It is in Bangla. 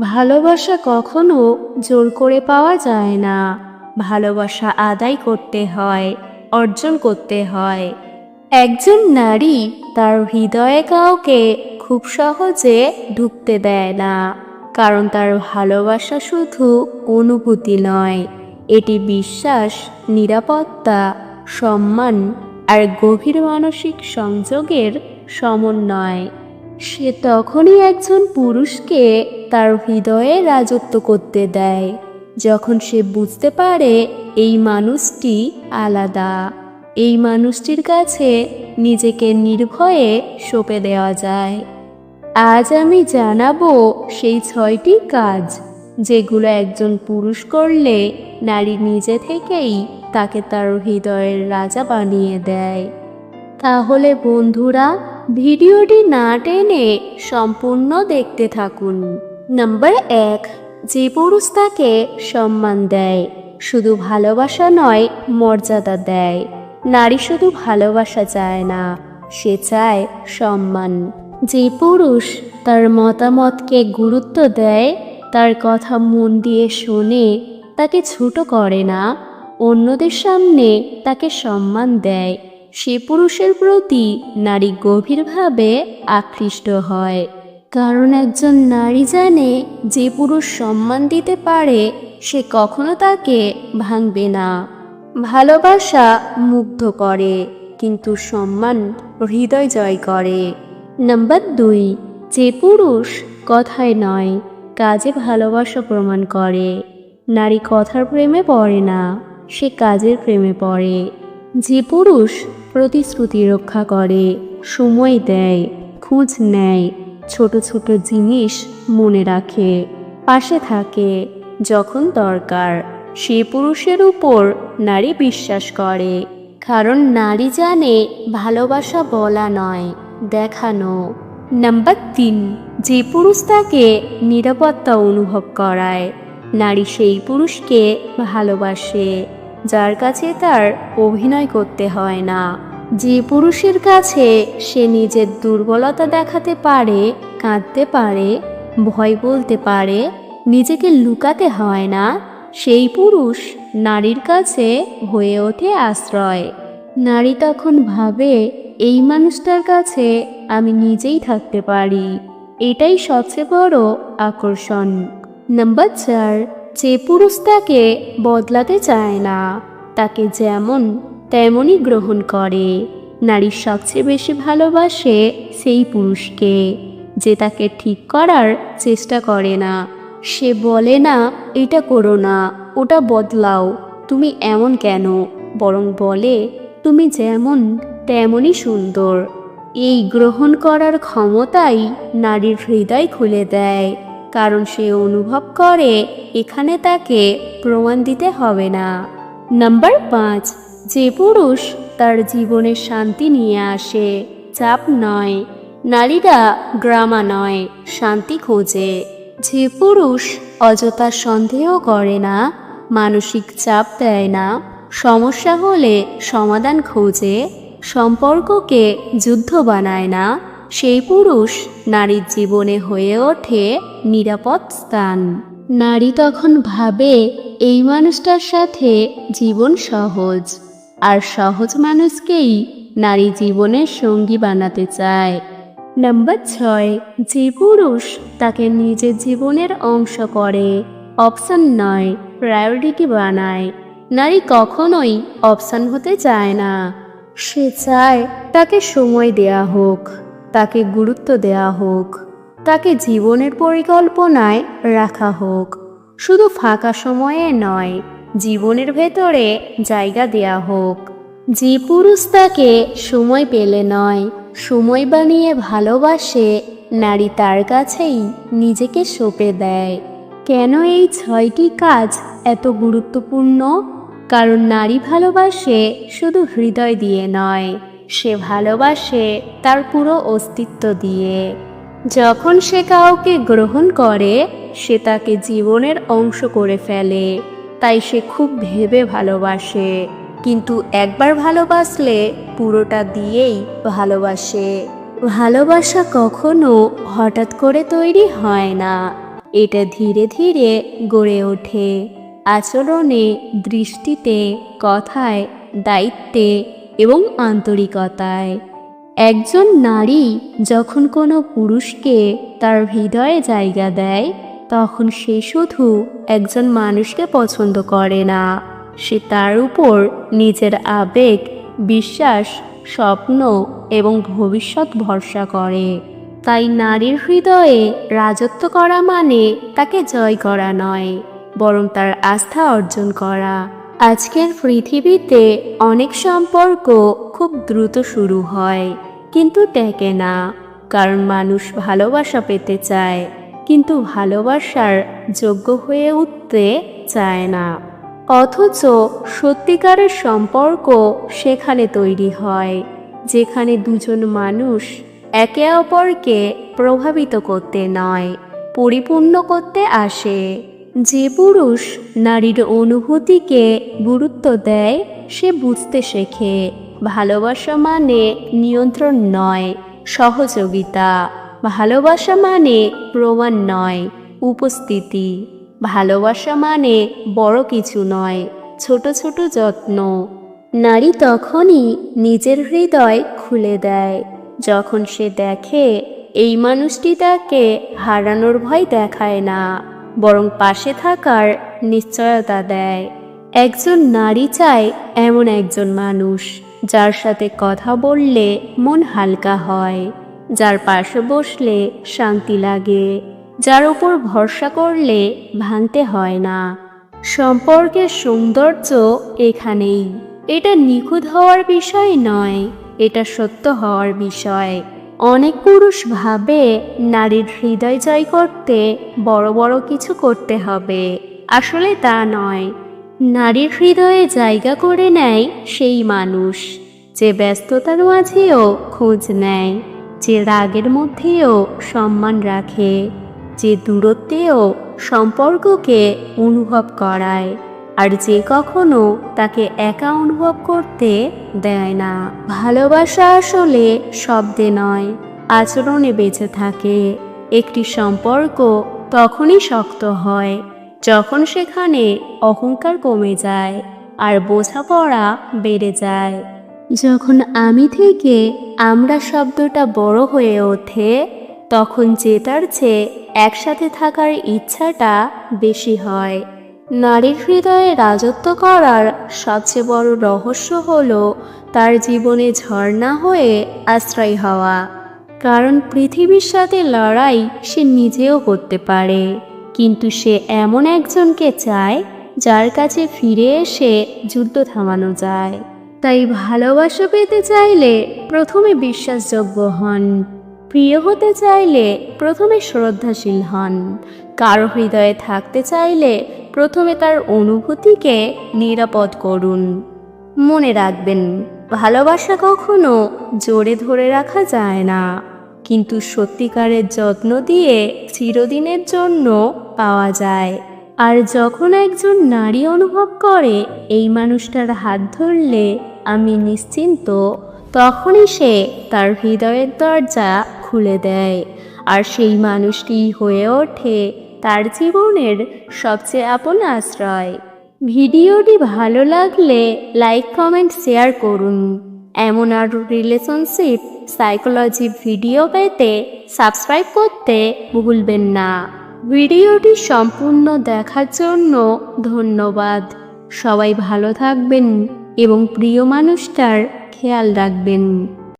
ভালোবাসা কখনো জোর করে পাওয়া যায় না। ভালোবাসা আদায় করতে হয়, অর্জন করতে হয়। একজন নারী তার হৃদয়ে কাউকে খুব সহজে ঢুকতে দেয় না, কারণ তার ভালোবাসা শুধু অনুভূতি নয়, এটি বিশ্বাস, নিরাপত্তা, সম্মান আর গভীর মানসিক সংযোগের সমন্বয়। সে তখনই একজন পুরুষকে তার হৃদয়ে রাজত্ব করতে দেয়, যখন সে বুঝতে পারে এই মানুষটি আলাদা, এই মানুষটির কাছে নিজেকে নির্ভয়ে সঁপে দেওয়া যায়। আজ আমি জানাবো সেই 6টি কাজ, যেগুলো একজন পুরুষ করলে নারী নিজে থেকেই তাকে তার হৃদয়ের রাজা বানিয়ে দেয়। তাহলে বন্ধুরা, ভিডিওটি না টেনে সম্পূর্ণ দেখতে থাকুন। নাম্বার 1, যে পুরুষ তাকে সম্মান দেয়, শুধু ভালোবাসা নয়, মর্যাদা দেয়। নারী শুধু ভালোবাসা চায় না, সে চায় সম্মান। যে পুরুষ তার মতামতকে গুরুত্ব দেয়, তার কথা মন দিয়ে শোনে, তাকে ছোট করে না, অন্যদের সামনে তাকে সম্মান দেয়, সে পুরুষের প্রতি নারী গভীরভাবে আকৃষ্ট হয়। কারণ একজন নারী জানে, যে পুরুষ সম্মান দিতে পারে সে কখনো তাকে ভাঙবে না। ভালোবাসা মুগ্ধ করে, কিন্তু সম্মান হৃদয় জয় করে। নাম্বার 2, যে পুরুষ কথায় নয়, কাজে ভালোবাসা প্রমাণ করে। নারী কথার প্রেমে পড়ে না, সে কাজের প্রেমে পড়ে। যে পুরুষ প্রতিশ্রুতি রক্ষা করে, সময় দেয়, খোঁজ নেয়, ছোট ছোট জিনিস মনে রাখে, পাশে থাকে যখন দরকার, সে পুরুষের উপর নারী বিশ্বাস করে। কারণ নারী জানে, ভালোবাসা বলা নয়, দেখানো। নাম্বার 3, যে পুরুষ তাকে নিরাপত্তা অনুভব করায়। নারী সেই পুরুষকে ভালোবাসে যার কাছে তার অভিনয় করতে হয় না, যে পুরুষের কাছে সে নিজের দুর্বলতা দেখাতে পারে, কাঁদতে পারে, ভয় বলতে পারে, নিজেকে লুকাতে হয় না, সেই পুরুষ নারীর কাছে হয়ে ওঠে আশ্রয়। নারী তখন ভাবে, এই মানুষটার কাছে আমি নিজেই থাকতে পারি। এটাই সবচেয়ে বড় আকর্ষণ। নাম্বার 4, যে পুরুষ তাকে বদলাতে চায় না, তাকে যেমন তেমনই গ্রহণ করে। নারী সবচেয়ে বেশি ভালোবাসে সেই পুরুষকে যে তাকে ঠিক করার চেষ্টা করে না। সে বলে না, এটা করো না, ওটা বদলাও, তুমি এমন কেন, বরং বলে, তুমি যেমন তেমনই সুন্দর। এই গ্রহণ করার ক্ষমতাই নারীর হৃদয় খুলে দেয়, কারণ সে অনুভব করে এখানে তাকে প্রমাণ দিতে হবে না। নাম্বার 5, যে পুরুষ তার জীবনে শান্তি নিয়ে আসে, চাপ নয়। নারীরা ড্রামা নয়, শান্তি খোঁজে। যে পুরুষ অযথা সন্দেহ করে না, মানসিক চাপ দেয় না, সমস্যা হলে সমাধান খোঁজে, সম্পর্ককে যুদ্ধ বানায় না, সেই পুরুষ নারীর জীবনে হয়ে ওঠে নিরাপদ স্থান। নারী তখন ভাবে, এই মানুষটার সাথে জীবন সহজ, আর সহজ মানুষকেই নারী জীবনের সঙ্গী বানাতে চায়। নাম্বার 6, যে পুরুষ তাকে নিজের জীবনের অংশ করে, অপশন নয়, প্রায়োরিটি বানায়। নারী কখনোই অপশন হতে চায় না, সে চায় তাকে সময় দেয়া হোক, তাকে গুরুত্ব দেয়া হোক, তাকে জীবনের পরিকল্পনায় রাখা হোক। শুধু ফাঁকা সময়ে নয়, জীবনের ভেতরে জায়গা দেয়া হোক। যে পুরুষ তাকে সময় পেলে নয়, সময় বানিয়ে ভালোবাসে, নারী তার কাছেই নিজেকে সঁপে দেয়। কেন এই 6টি কাজ এত গুরুত্বপূর্ণ? কারণ নারী ভালোবাসে শুধু হৃদয় দিয়ে নয়, সে ভালোবাসে তার পুরো অস্তিত্ব দিয়ে। যখন সে কাউকে গ্রহণ করে, সে তাকে জীবনের অংশ করে ফেলে। তাই সে খুব ভেবে ভালোবাসে, কিন্তু একবার ভালোবাসলে পুরোটা দিয়েই ভালোবাসে। ভালোবাসা কখনো হঠাৎ করে তৈরি হয় না, এটা ধীরে ধীরে গড়ে ওঠে আচরণে, দৃষ্টিতে, কথায়, দায়িত্বে এবং আন্তরিকতায়। একজন নারী যখন কোনো পুরুষকে তার হৃদয়ে জায়গা দেয়, তখন সে শুধু একজন মানুষকে পছন্দ করে না, সে তার উপর নিজের আবেগ, বিশ্বাস, স্বপ্ন এবং ভবিষ্যৎ ভরসা করে। তাই নারীর হৃদয়ে রাজত্ব করা মানে তাকে জয় করা নয়, বরং তার আস্থা অর্জন করা। আজকের পৃথিবীতে অনেক সম্পর্ক খুব দ্রুত শুরু হয়, কিন্তু টেকে না, কারণ মানুষ ভালোবাসা পেতে চায়, কিন্তু ভালোবাসার যোগ্য হয়ে উঠতে চায় না। অথচ সত্যিকারের সম্পর্ক সেখানে তৈরি হয় যেখানে দুজন মানুষ একে অপরকে প্রভাবিত করতে নয়, পরিপূর্ণ করতে আসে। যে পুরুষ নারীর অনুভূতিকে গুরুত্ব দেয়, সে বুঝতে শেখে ভালোবাসা মানে নিয়ন্ত্রণ নয়, সহযোগিতা। ভালোবাসা মানে প্রমাণ নয়, উপস্থিতি। ভালোবাসা মানে বড় কিছু নয়, ছোট ছোট যত্ন। নারী তখনই নিজের হৃদয় খুলে দেয় যখন সে দেখে এই মানুষটি তাকে হারানোর ভয় দেখায় না, বরং পাশে থাকার নিশ্চয়তা দেয়। একজন নারী চায় এমন একজন মানুষ যার সাথে কথা বললে মন হালকা হয়, যার পাশে বসলে শান্তি লাগে, যার উপর ভরসা করলে ভাঙতে হয় না। সম্পর্কের সৌন্দর্য এখানেই। এটা নিখুঁত হওয়ার বিষয় নয়, এটা সত্য হওয়ার বিষয়। অনেক পুরুষ ভাবে নারীর হৃদয় জয় করতে বড় বড় কিছু করতে হবে, আসলে তা নয়। নারীর হৃদয়ে জায়গা করে নেয় সেই মানুষ যে ব্যস্ততার মাঝেও খোঁজ নেয়, যে রাগের মধ্যেও সম্মান রাখে, যে দূরত্বেও সম্পর্ককে অনুভব করায়, আর যে কখনো তাকে একা অনুভব করতে দেয় না। ভালোবাসা আসলে শব্দে নয়, আচরণে বেঁচে থাকে। একটি সম্পর্ক তখনই শক্ত হয় যখন সেখানে অহংকার কমে যায় আর বোঝাপড়া বেড়ে যায়। যখন আমি থেকে আমরা শব্দটা বড় হয়ে ওঠে, তখন জেতার চেয়ে একসাথে থাকার ইচ্ছাটা বেশি হয়। নারীর হৃদয়ে রাজত্ব করার সবচেয়ে বড় রহস্য হলো তার জীবনে ঝর্ণা হয়ে আশ্রয় হওয়া। কারণ পৃথিবীর সাথে লড়াই সে নিজেও করতে পারে, কিন্তু সে এমন একজনকে চায় যার কাছে ফিরে এসে যুদ্ধ থামানো যায়। তাই ভালোবাসা পেতে চাইলে প্রথমে বিশ্বাসযোগ্য হন, প্রিয় হতে চাইলে প্রথমে শ্রদ্ধাশীল হন, কারো হৃদয়ে থাকতে চাইলে প্রথমে তার অনুভূতিকে নিরাপদ করুন। মনে রাখবেন, ভালোবাসা কখনো জোরে ধরে রাখা যায় না, কিন্তু সত্যিকারের যত্ন দিয়ে চিরদিনের জন্য পাওয়া যায়। আর যখন একজন নারী অনুভব করে এই মানুষটার হাত ধরলে আমি নিশ্চিন্ত, তখনই সে তার হৃদয়ের দরজা খুলে দেয়, আর সেই মানুষটি হয়ে ওঠে তার জীবনের সবচেয়ে আপন আশ্রয়। ভিডিওটি ভালো লাগলে লাইক, কমেন্ট, শেয়ার করুন। এমন আরও রিলেশনশিপ সাইকোলজি ভিডিও পেতে সাবস্ক্রাইব করতে ভুলবেন না। ভিডিওটি সম্পূর্ণ দেখার জন্য ধন্যবাদ। সবাই ভালো থাকবেন এবং প্রিয় মানুষটার খেয়াল রাখবেন।